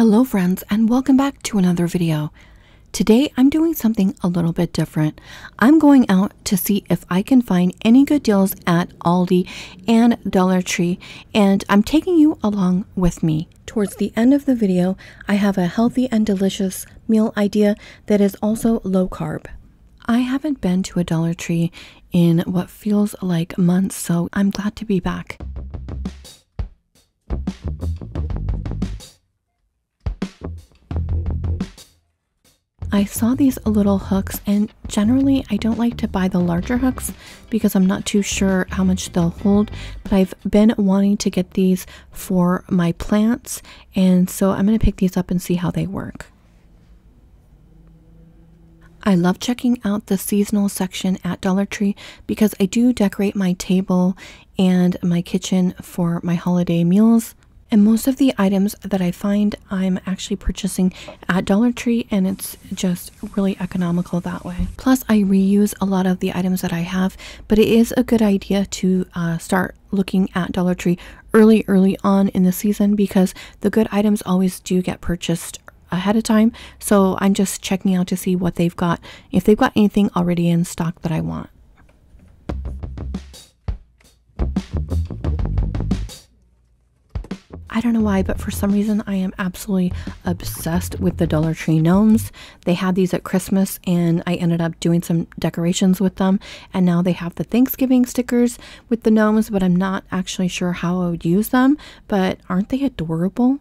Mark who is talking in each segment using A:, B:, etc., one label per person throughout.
A: Hello friends, and welcome back to another video. Today I'm doing something a little bit different. I'm going out to see if I can find any good deals at Aldi and Dollar Tree, and I'm taking you along with me. Towards the end of the video, I have a healthy and delicious meal idea that is also low carb. I haven't been to a Dollar Tree in what feels like months, so I'm glad to be back. I saw these little hooks, and generally I don't like to buy the larger hooks because I'm not too sure how much they'll hold, but I've been wanting to get these for my plants, and so I'm going to pick these up and see how they work. I love checking out the seasonal section at Dollar Tree because I do decorate my table and my kitchen for my holiday meals. And most of the items that I find, I'm actually purchasing at Dollar Tree, and it's just really economical that way. Plus, I reuse a lot of the items that I have, but it is a good idea to start looking at Dollar Tree early on in the season because the good items always do get purchased ahead of time. So I'm just checking out to see what they've got, if they've got anything already in stock that I want. I don't know why, but for some reason I am absolutely obsessed with the Dollar Tree gnomes. They had these at Christmas and I ended up doing some decorations with them, and now they have the Thanksgiving stickers with the gnomes, but I'm not actually sure how I would use them. But aren't they adorable?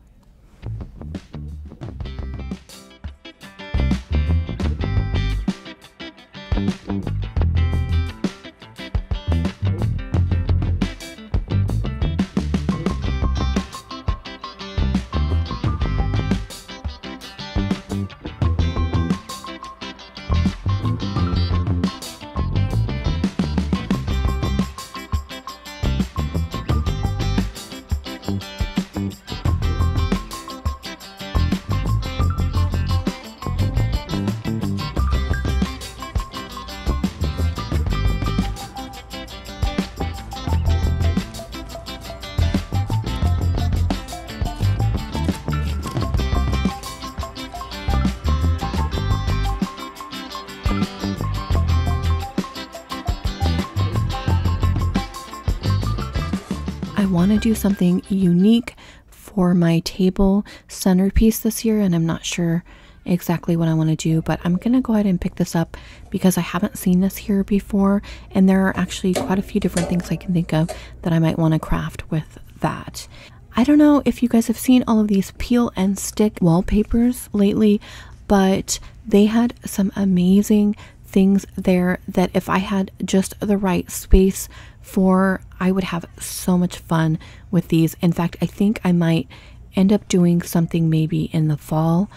A: I want to do something unique for my table centerpiece this year, and I'm not sure exactly what I want to do, but I'm going to go ahead and pick this up because I haven't seen this here before, and there are actually quite a few different things I can think of that I might want to craft with that. I don't know if you guys have seen all of these peel and stick wallpapers lately, but they had some amazing things there that if I had just the right space for, I would have so much fun with these. In fact, I think I might end up doing something maybe in the fall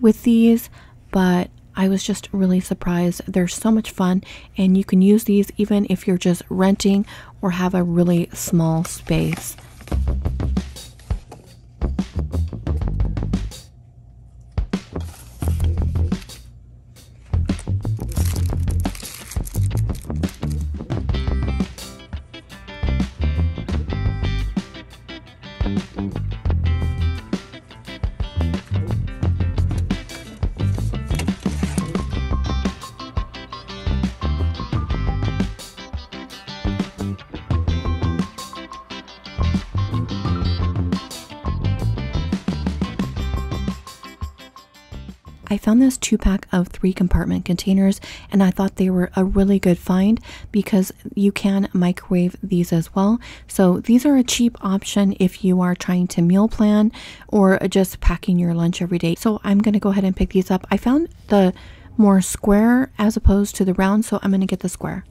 A: with these, but I was just really surprised. They're so much fun, and you can use these even if you're just renting or have a really small space. I found this 2-pack of 3-compartment containers, and I thought they were a really good find because you can microwave these as well. So these are a cheap option if you are trying to meal plan or just packing your lunch every day. So I'm going to go ahead and pick these up. I found the more square as opposed to the round, so I'm going to get the square.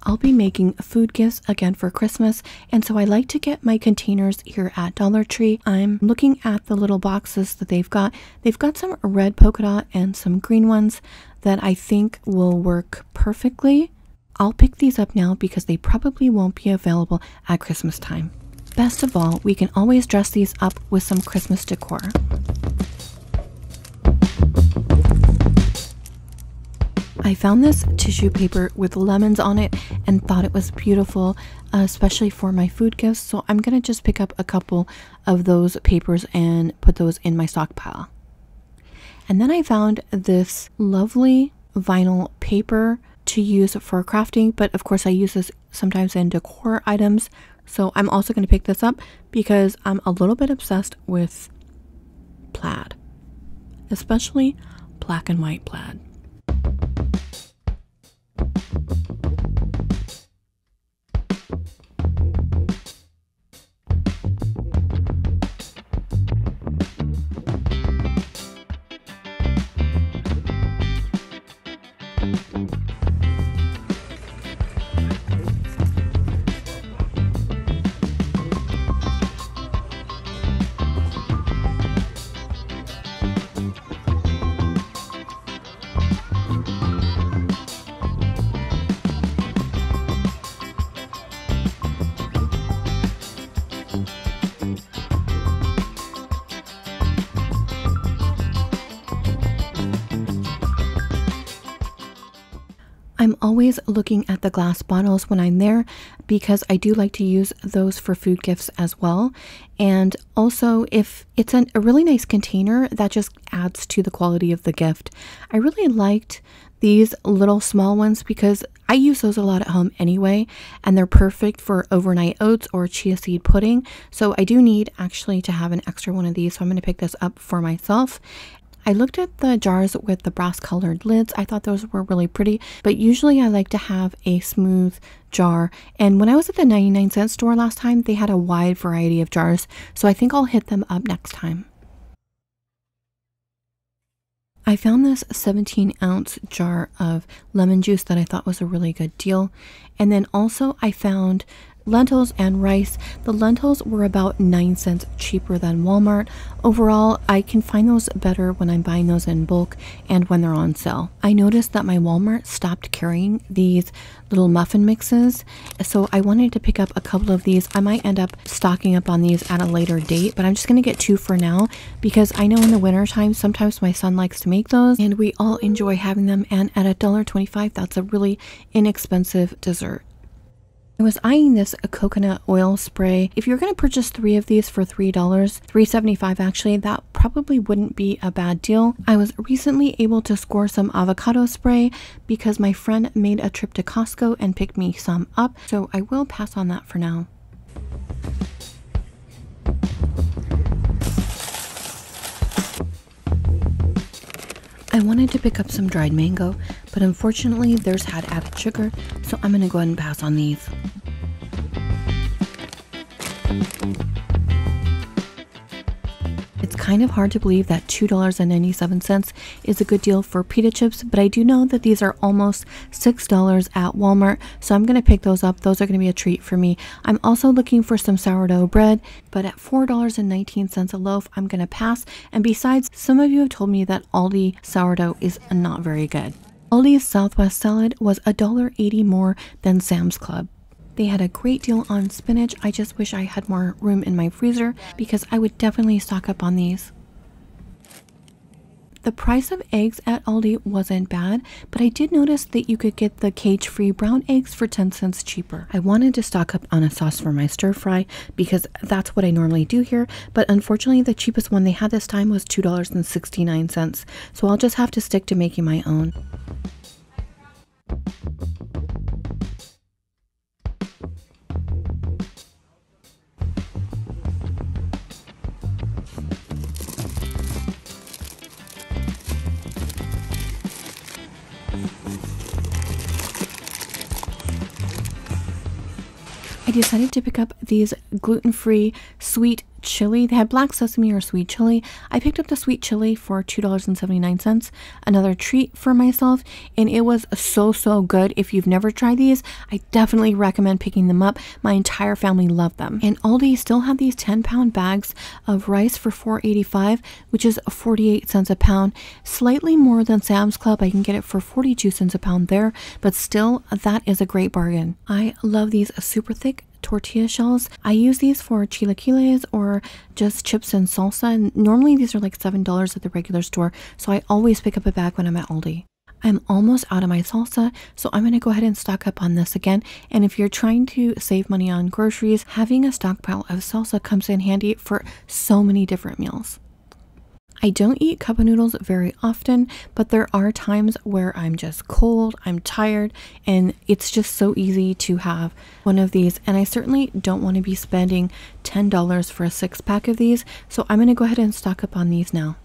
A: I'll be making food gifts again for Christmas, and so I like to get my containers here at Dollar Tree. I'm looking at the little boxes that they've got. They've got some red polka dot and some green ones that I think will work perfectly. I'll pick these up now because they probably won't be available at Christmas time. Best of all, we can always dress these up with some Christmas decor.
B: I
A: I found this tissue paper with lemons on it and thought it was beautiful, especially for my food gifts. So I'm going to just pick up a couple of those papers and put those in my stockpile. And then I found this lovely vinyl paper to use for crafting, but of course I use this sometimes in decor items. So I'm also going to pick this up because I'm a little bit obsessed with plaid, especially black and white plaid. I'm always looking at the glass bottles when I'm there because I do like to use those for food gifts as well. And also, if it's a really nice container, that just adds to the quality of the gift. I really liked these little small ones because I use those a lot at home anyway, and they're perfect for overnight oats or chia seed pudding. So I do need actually to have an extra one of these. So I'm going to pick this up for myself. I looked at the jars with the brass colored lids. I thought those were really pretty, but usually I like to have a smooth jar. And when I was at the 99-cent store last time, they had a wide variety of jars. So I think I'll hit them up next time. I found this 17-ounce jar of lemon juice that I thought was a really good deal. And then also I found lentils and rice. The lentils were about 9 cents cheaper than Walmart. Overall, I can find those better when I'm buying those in bulk and when they're on sale. I noticed that my Walmart stopped carrying these little muffin mixes, so I wanted to pick up a couple of these. I might end up stocking up on these at a later date, but I'm just going to get 2 for now because I know in the winter time sometimes my son likes to make those and we all enjoy having them, and at $1.25 that's a really inexpensive dessert. I was eyeing this coconut oil spray. If you're going to purchase 3 of these for $3, $3.75 actually, that probably wouldn't be a bad deal. I was recently able to score some avocado spray because my friend made a trip to Costco and picked me some up, so I will pass on that for now. I wanted to pick up some dried mango, but unfortunately theirs had added sugar, so I'm going to go ahead and pass on these. It's kind of hard to believe that $2.97 is a good deal for pita chips, but I do know that these are almost $6 at Walmart, so I'm going to pick those up. Those are going to be a treat for me. I'm also looking for some sourdough bread, but at $4.19 a loaf, I'm going to pass. And besides, some of you have told me that Aldi sourdough is not very good. Aldi's Southwest salad was $1.80 more than Sam's Club. They had a great deal on spinach. I just wish I had more room in my freezer because I would definitely stock up on these. The price of eggs at Aldi wasn't bad, but I did notice that you could get the cage-free brown eggs for 10 cents cheaper. I wanted to stock up on a sauce for my stir fry because that's what I normally do here, but unfortunately the cheapest one they had this time was $2.69, so I'll just have to stick to making my own. I decided to pick up these gluten-free sweet chili. They had black sesame or sweet chili. I picked up the sweet chili for $2.79, another treat for myself, and it was so good. If you've never tried these, I definitely recommend picking them up. My entire family loved them. And Aldi still had these 10-pound bags of rice for $4.85, which is 48 cents a pound, slightly more than Sam's Club. I can get it for 42 cents a pound there, but still, that is a great bargain. I love these super thick tortilla shells. I use these for chilaquiles or just chips and salsa, and normally these are like $7 at the regular store, so I always pick up a bag when I'm at Aldi. I'm almost out of my salsa, so I'm going to go ahead and stock up on this again. And if you're trying to save money on groceries, having a stockpile of salsa comes in handy for so many different meals. I don't eat cup of noodles very often, but there are times where I'm just cold, I'm tired, and it's just so easy to have one of these. And I certainly don't want to be spending $10 for a 6-pack of these, so I'm going to go ahead and stock up on these now.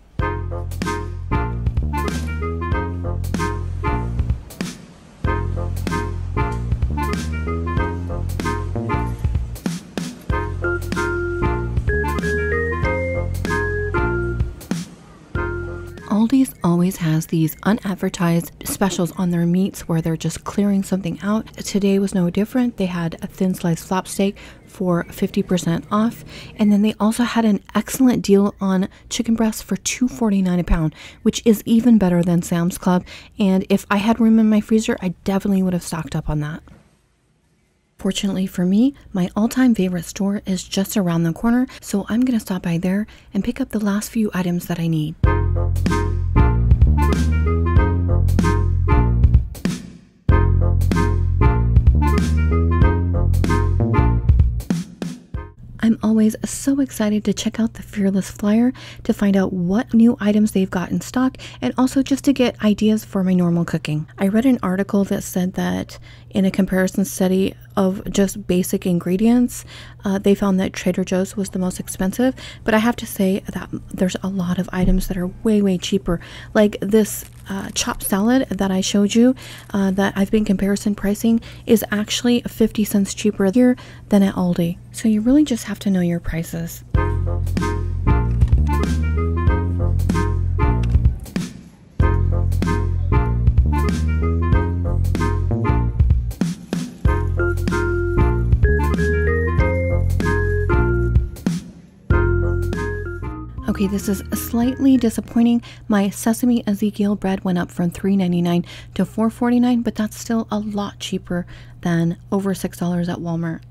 A: Aldi's always has these unadvertised specials on their meats where they're just clearing something out. Today was no different. They had a thin sliced flap steak for 50% off, and then they also had an excellent deal on chicken breasts for $2.49 a pound, which is even better than Sam's Club. And if I had room in my freezer, I definitely would have stocked up on that. Fortunately for me, my all-time favorite store is just around the corner, so I'm going to stop by there and pick up the last few items that I need. I'm always so excited to check out the Fearless flyer to find out what new items they've got in stock, and also just to get ideas for my normal cooking. I read an article that said that in a comparison study of just basic ingredients, they found that Trader Joe's was the most expensive, but I have to say that there's a lot of items that are way cheaper. Like this chopped salad that I showed you that I've been comparison pricing is actually 50 cents cheaper here than at Aldi. So you really just have to know your prices. Okay, this is slightly disappointing. My sesame Ezekiel bread went up from $3.99 to $4.49, but that's still a lot cheaper than over $6 at Walmart.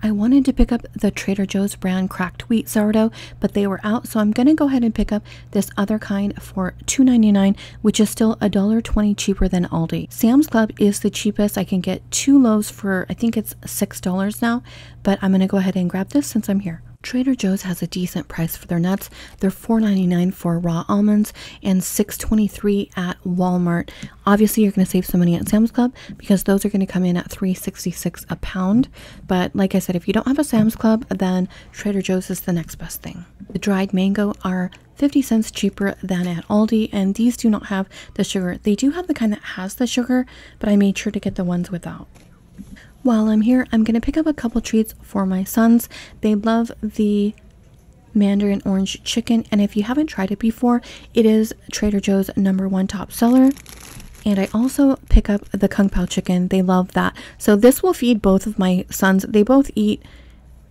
A: I wanted to pick up the Trader Joe's brand cracked wheat sourdough, but they were out, so I'm going to go ahead and pick up this other kind for $2.99, which is still $1.20 cheaper than Aldi. Sam's Club is the cheapest. I can get 2 loaves for, I think it's $6 now, but I'm going to go ahead and grab this since I'm here. Trader Joe's has a decent price for their nuts. They're $4.99 for raw almonds and $6.23 at Walmart. Obviously, you're going to save some money at Sam's Club because those are going to come in at $3.66 a pound. But like I said, if you don't have a Sam's Club, then Trader Joe's is the next best thing. The dried mango are 50 cents cheaper than at Aldi, and these do not have the sugar. They do have the kind that has the sugar, but I made sure to get the ones without. While I'm here, I'm going to pick up a couple treats for my sons. They love the Mandarin Orange Chicken, and if you haven't tried it before, it is Trader Joe's #1 top seller. And I also pick up the Kung Pao Chicken. They love that. So this will feed both of my sons. They both eat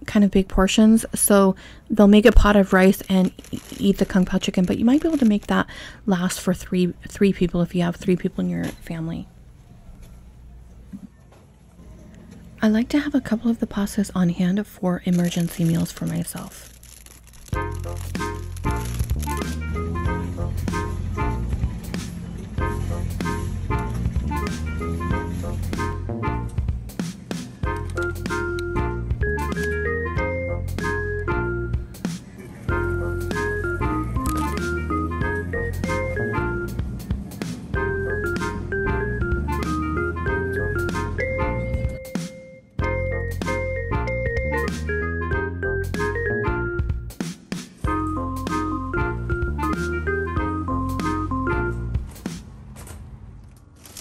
A: kind of big portions, so they'll make a pot of rice and eat the Kung Pao Chicken, but you might be able to make that last for three people if you have 3 people in your family. I like to have a couple of the pastas on hand for emergency meals for myself.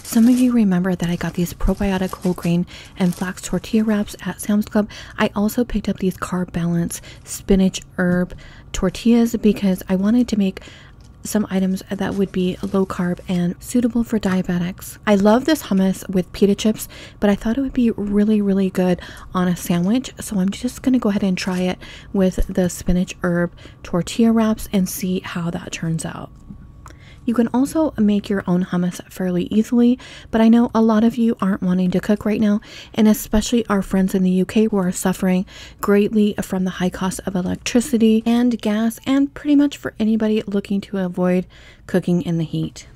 A: Some of you remember that I got these probiotic whole grain and flax tortilla wraps at Sam's Club. I also picked up these carb balance spinach herb tortillas because I wanted to make some items that would be low carb and suitable for diabetics. I love this hummus with pita chips, but I thought it would be really good on a sandwich, so I'm just going to go ahead and try it with the spinach herb tortilla wraps and see how that turns out. You can also make your own hummus fairly easily, but I know a lot of you aren't wanting to cook right now, and especially our friends in the UK who are suffering greatly from the high cost of electricity and gas, and pretty much for anybody looking to avoid cooking in the heat.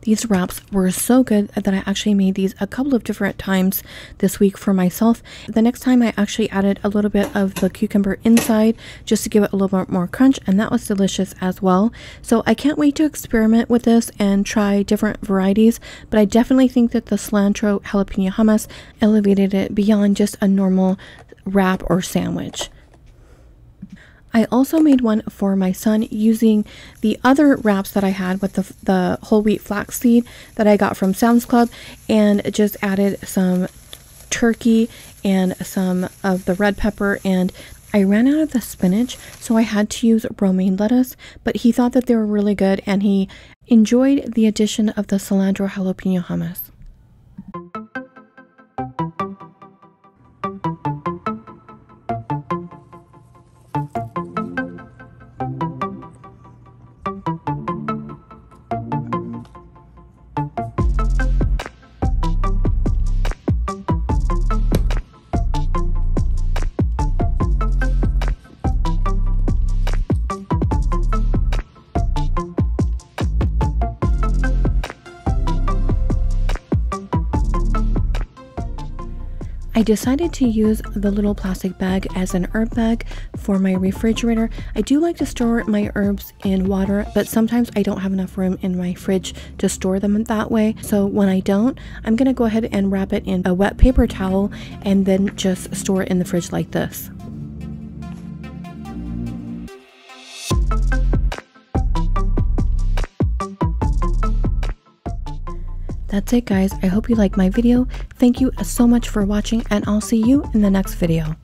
A: These wraps were so good that I actually made these a couple of different times this week for myself. The next time I actually added a little bit of the cucumber inside just to give it a little bit more crunch, and that was delicious as well. So I can't wait to experiment with this and try different varieties, but I definitely think that the cilantro jalapeno hummus elevated it beyond just a normal wrap or sandwich. I also made one for my son using the other wraps that I had with the whole wheat flaxseed that I got from Sam's Club, and just added some turkey and some of the red pepper, and I ran out of the spinach, so I had to use romaine lettuce, but he thought that they were really good and he enjoyed the addition of the cilantro jalapeno hummus. I decided to use the little plastic bag as an herb bag for my refrigerator. I do like to store my herbs in water, but sometimes I don't have enough room in my fridge to store them that way. So when I don't, I'm going to go ahead and wrap it in a wet paper towel and then just store it in the fridge like this. That's it, guys. I hope you liked my video. Thank you so much for watching, and I'll see you in the next video.